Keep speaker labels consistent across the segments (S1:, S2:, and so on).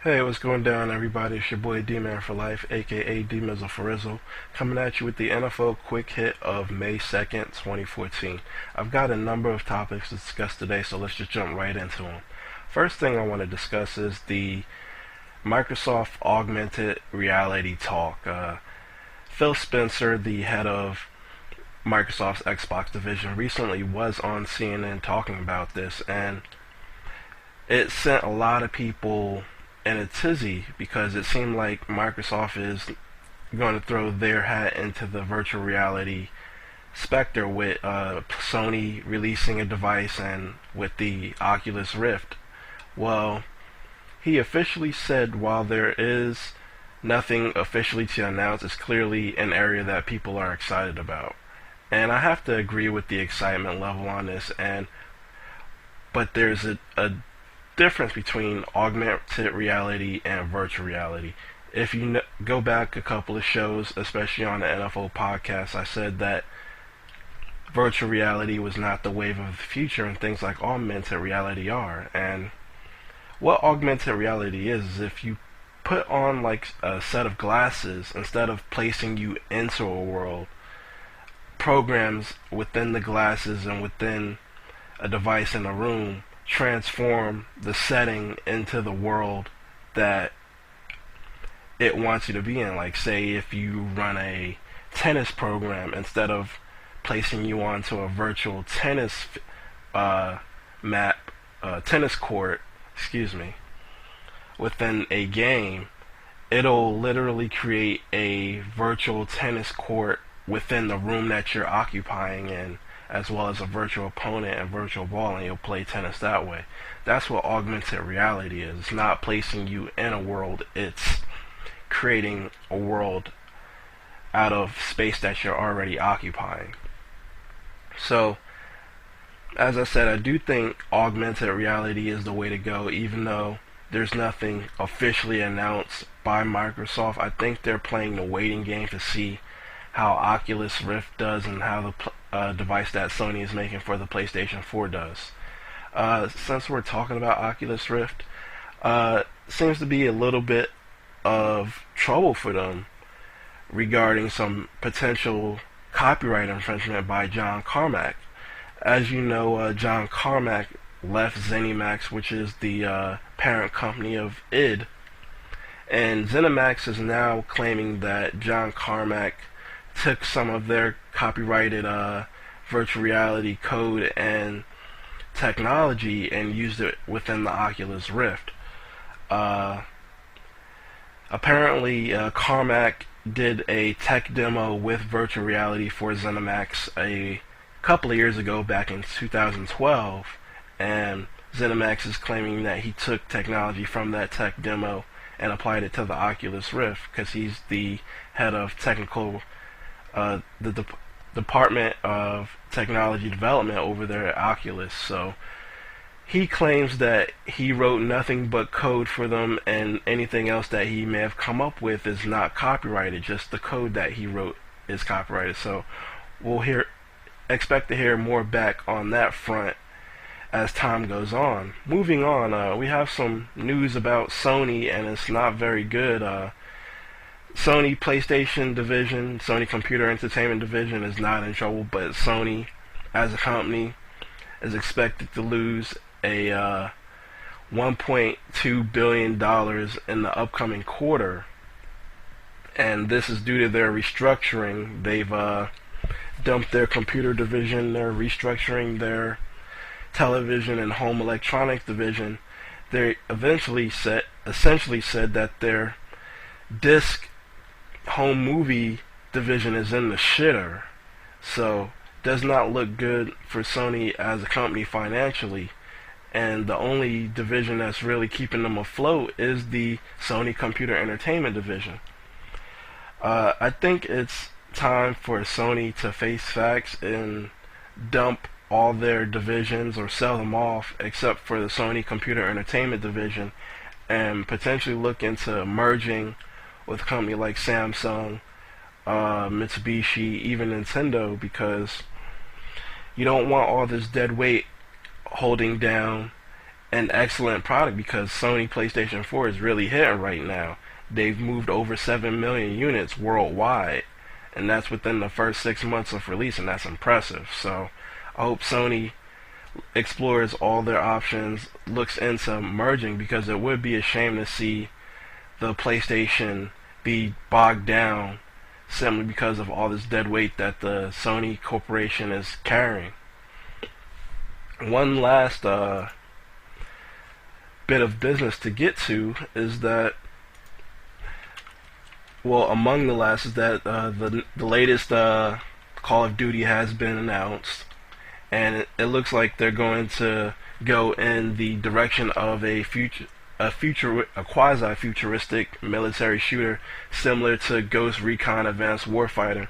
S1: Hey, what's going down, everybody? It's your boy D-Man for Life, aka D-Mizzle for Rizzle, coming at you with the NFO quick hit of May 2nd, 2014. I've got a number of topics to discuss today, so let's just jump right into them. First thing I want to discuss is the Microsoft Augmented Reality talk. Phil Spencer, the head of Microsoft's Xbox division, recently was on CNN talking about this, and it sent a lot of people in a tizzy because it seemed like Microsoft is going to throw their hat into the virtual reality specter with Sony releasing a device and with the Oculus Rift. Well, he officially said while there is nothing officially to announce, it's clearly an area that people are excited about. And I have to agree with the excitement level on this, but there's a difference between augmented reality and virtual reality. If you go back a couple of shows, especially on the NFO podcast, I said that virtual reality was not the wave of the future and things like augmented reality are. And what augmented reality is if you put on like a set of glasses, instead of placing you into a world, programs within the glasses and within a device in a room transform the setting into the world that it wants you to be in. Like, say, if you run a tennis program, instead of placing you onto a virtual tennis map, tennis court, excuse me, within a game, it'll literally create a virtual tennis court within the room that you're occupying in, as well as a virtual opponent and virtual ball, and you'll play tennis that way. That's what augmented reality is. It's not placing you in a world, it's creating a world out of space that you're already occupying. So, as I said, I do think augmented reality is the way to go, even though there's nothing officially announced by Microsoft. I think they're playing the waiting game to see how Oculus Rift does and how the device that Sony is making for the PlayStation 4 does. Since we're talking about Oculus Rift, seems to be a little bit of trouble for them regarding some potential copyright infringement by John Carmack. As you know, John Carmack left Zenimax, which is the parent company of id, and Zenimax is now claiming that John Carmack took some of their copyrighted virtual reality code and technology and used it within the Oculus Rift. Apparently, Carmack did a tech demo with virtual reality for Zenimax a couple of years ago, back in 2012, and Zenimax is claiming that he took technology from that tech demo and applied it to the Oculus Rift because he's the head of technical the Department of Technology Development over there at Oculus. So he claims that he wrote nothing but code for them, and anything else that he may have come up with is not copyrighted. Just the code that he wrote is copyrighted. So we'll expect to hear more back on that front as time goes on. Moving on, we have some news about Sony, and it's not very good. Sony PlayStation division, Sony Computer Entertainment division is not in trouble, but Sony as a company is expected to lose a $1.2 billion in the upcoming quarter, and this is due to their restructuring. They've dumped their computer division, they're restructuring their television and home electronics division. They essentially said that their disc home movie division is in the shitter, so does not look good for Sony as a company financially, and the only division that's really keeping them afloat is the Sony Computer Entertainment division. I think it's time for Sony to face facts and dump all their divisions or sell them off except for the Sony Computer Entertainment division, and potentially look into merging with a company like Samsung, Mitsubishi, even Nintendo, because you don't want all this dead weight holding down an excellent product because Sony PlayStation 4 is really hitting right now. They've moved over 7 million units worldwide, and that's within the first 6 months of release, and that's impressive. So I hope Sony explores all their options, looks into merging, because it would be a shame to see the PlayStation be bogged down simply because of all this dead weight that the Sony corporation is carrying. One last bit of business to get to is that, well, among the last is that the latest Call of Duty has been announced, and it looks like they're going to go in the direction of a quasi-futuristic military shooter similar to Ghost Recon Advanced Warfighter.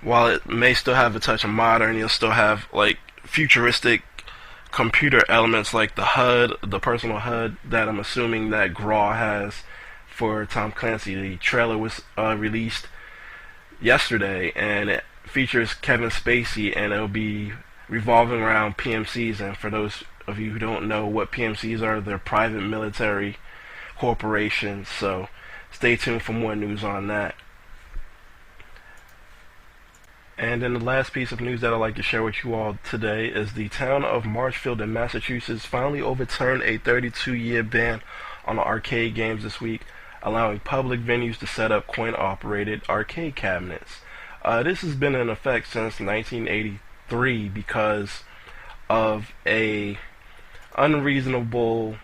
S1: While it may still have a touch of modern, you'll still have like futuristic computer elements like the HUD, the personal HUD that I'm assuming that Graw has for Tom Clancy. The trailer was released yesterday, and it features Kevin Spacey, and it'll be revolving around PMCs. And for those of you who don't know what PMCs are, they're private military corporations, so stay tuned for more news on that. And then the last piece of news that I'd like to share with you all today is the town of Marshfield in Massachusetts finally overturned a 32-year ban on arcade games this week, allowing public venues to set up coin-operated arcade cabinets. This has been in effect since 1983 because of a unreasonable,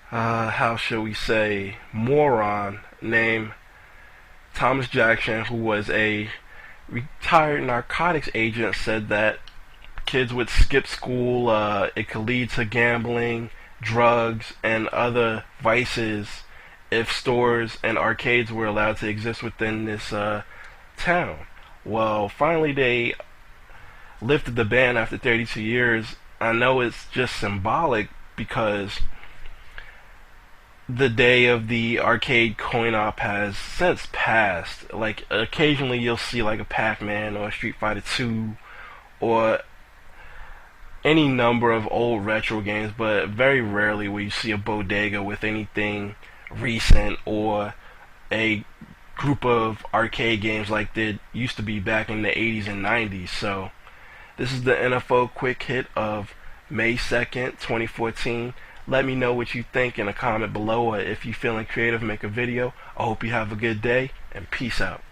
S1: how shall we say, moron named Thomas Jackson, who was a retired narcotics agent, said that kids would skip school, it could lead to gambling, drugs, and other vices if stores and arcades were allowed to exist within this town. Well, finally they lifted the ban after 32 years. I know it's just symbolic because the day of the arcade coin-op has since passed. Like, occasionally you'll see like a Pac-Man or a Street Fighter 2 or any number of old retro games, but very rarely will you see a bodega with anything recent or a group of arcade games like there used to be back in the 80s and 90s. So this is the NFO quick hit of May 2nd, 2014. Let me know what you think in a comment below, or if you're feeling creative, make a video. I hope you have a good day, and peace out.